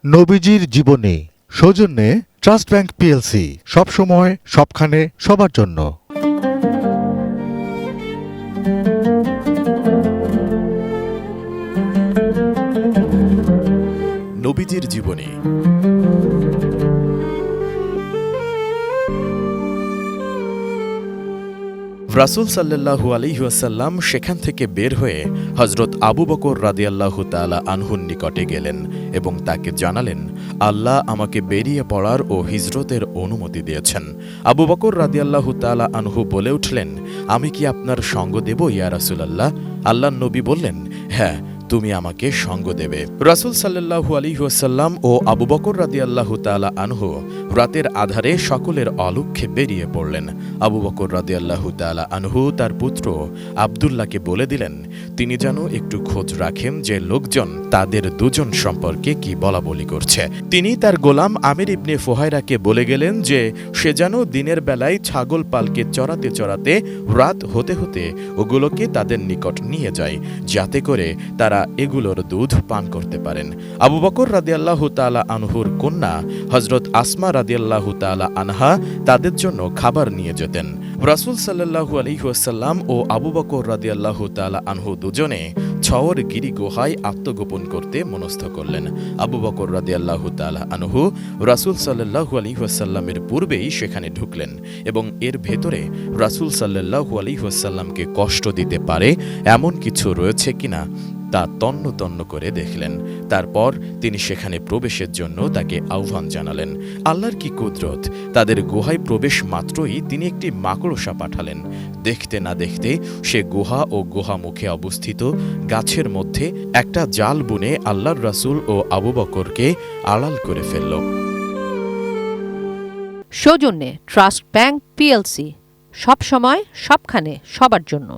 নবীজির জীবনী সৌজন্যে ট্রাস্ট ব্যাংক পিএলসি, সবসময় সবখানে সবার জন্য। নবীজির জীবনী। রাসূল সাল্লাল্লাহু আলাইহি ওয়াসাল্লাম সেখান থেকে বের হয়ে হযরত আবু বকর রাদিয়াল্লাহু তাআলা আনহুর নিকটে গেলেন এবং তাকে জানালেন, আল্লাহ আমাকে বেরিয়ে পড়ার ও হিজরতের অনুমতি দিয়েছেন। আবু বকর রাদিয়াল্লাহু তাআলা আনহু বলে উঠলেন, আমি কি আপনার সঙ্গ দেব ইয়া রাসূলাল্লাহ? আল্লাহর নবী বললেন, হ্যাঁ, তুমি আমাকে সঙ্গ দেবে। রাসূল সাল্লাল্লাহু আলাইহি ওয়াসাল্লাম ও আবু বকর রাদিয়াল্লাহু তাআলা আনহু রাতের আধারে সকলের অলক্ষ্যে বেরিয়ে পড়লেন। আবু বকর রাদিয়াল্লাহু তাআলা আনহু তার পুত্র আব্দুল্লাহকে বলে দিলেন, তিনি যেন একটু খোঁজ রাখেন যে লোকজন তাদের দুজন সম্পর্কে কি বলাবলি করছে। তিনি তার গোলাম আমির ইবনে ফুহায়রাকে বলে গেলেন যে সে যেন দিনের বেলায় ছাগল পালকে চড়াতে চড়াতে রাত হতে হতে ওগুলোকে তাদের নিকট নিয়ে যায়, যাতে করে তারা এগুলোর দুধ পান করতে পারেন। আবু বকর রাদিয়াল্লাহু তাআলা আনহুর কন্যা হযরত আসমা রাদিয়াল্লাহু তাআলা আনহা তাদের জন্য খাবার নিয়ে যেতেন। রাসূল সাল্লাল্লাহু আলাইহি ওয়াসাল্লাম ও আবু বকর রাদিয়াল্লাহু তাআলা আনহু দুজনে ছওর গিরি গুহায় আত্মগোপন করতে মনস্থ করলেন। আবু বকর রাদিয়াল্লাহু তাআলা আনহু রাসূল সাল্লাল্লাহু আলাইহি ওয়াসাল্লামের পূর্বেই সেখানে ঢুকলেন এবং এর ভেতরে রাসূল সাল্লাল্লাহু আলাইহি ওয়াসাল্লামকে কষ্ট দিতে পারে এমন কিছু রয়েছে কিনা তা তন্ন তন্ন করে দেখলেন। তারপর তিনি সেখানে প্রবেশের জন্য তাকে আহ্বান জানালেন। আল্লাহর কি কুদরত! তাদের গুহায় প্রবেশ মাত্রই তিনি একটি মাকড়সা পাঠালেন। দেখতে না দেখতে সে গুহা ও গুহা মুখে অবস্থিত গাছের মধ্যে একটা জাল বুনে আল্লাহর রাসূল ও আবু বকরকে আড়াল করে ফেলল। সৌজন্যে ট্রাস্ট ব্যাংক পিএলসি, সবসময় সবখানে সবার জন্য।